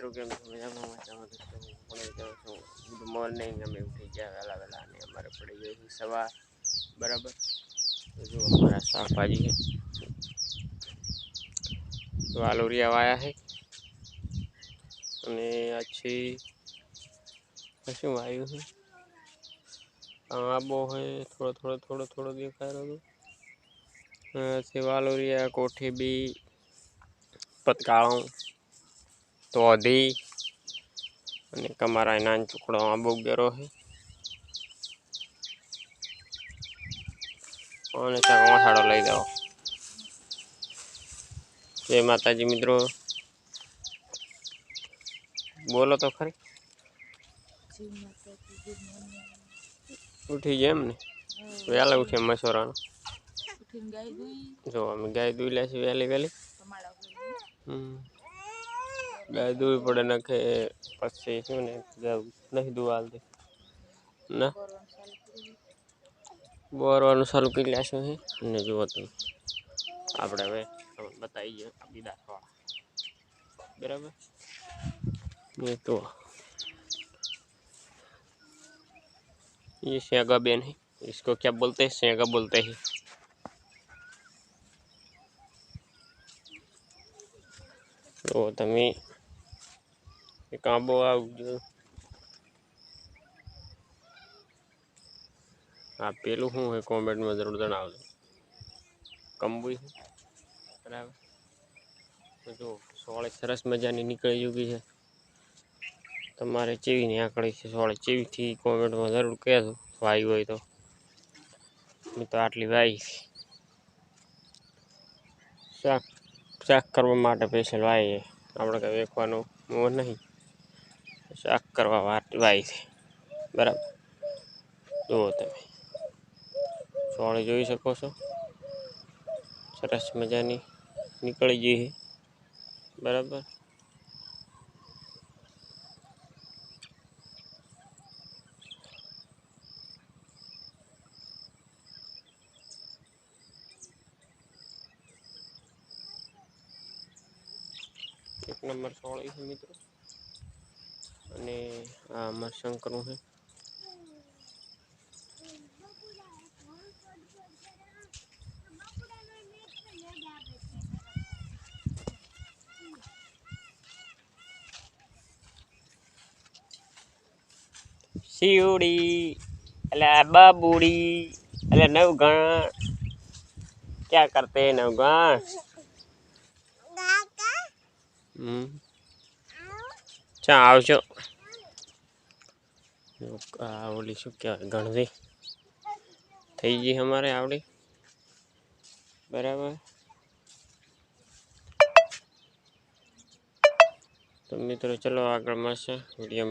મિત્રો કેમ છો? મજામાં મજામાં દોસ્તો હું પણ જાઉં છું. Good morning. અમે ઉઠી ગયા વહેલા વહેલા અને અમારે પડી ગઈ છે સવાર બરાબર. તો જો અમારા શાકભાજી છે તો આલુરિયા વાયા છે અને આછી શું વાયું છે આંબો है થોડો થોડो દેખાઈ રહ્યો છે વાલોરિયા કોઠી બી પતકાળો તોધી અને કમારા નાન ટુકડો આંબો ગેરો છે અને ત્યાં વાસાડો લઈ જાઓ. જય માતાજી મિત્રો, બોલો તો ખરી. ઉઠી ગયા એમ ને? વહેલા ઉઠ્યા મસોરાનો. જો અમે ગાય દૂઈ લે છે વહેલી વહેલી. ગાય દૂવી પડે નાખે પછી શું ને નહીં દુવાલતી ના બોરવાનું ચાલુ કરી લેશું છે અને જુઓ તમે આપણે હવે બતાવી ગયા બીદાવાળા बराबर. ये तो ये सेगा बेन है, इसको क्या बोलते हैं? सेगा बोलते हैं. तो तमे एक आंबो आ पेलू शू है कॉमेंट में जरूर जणावजो. कंबू बराबर. तो जो सोळे सरस मजानी निकली चुकी है. તમારે ચેવી ની આકડી છે સોળે ચેવી થી કોમેન્ટ માં જરૂર કહેજો વાઈ હોય તો. મેં તો આટલી વાઈ શાક કરવા માટે સ્પેશિયલ વાઈ આપણે કઈ વેખવાનું મોહ નહીં, શાક કરવા વાઈ છે બરાબર. જુઓ તમે સોળે જોઈ શકો છો સરસ મજાની નીકળી ગઈ છે બરાબર. एक नंबर सोळी है मित्रों અને આ અમાર શંકરનું છે. सीढ़ी अला बाबूड़ी अला नवगा क्या करते हैं नवगा? चा आवशो आवली शू क्या गणवी થઈ ગઈ हमारे आवड़ी बराबर. तो मित्रों चलो આગળ મળશે વિડીયો.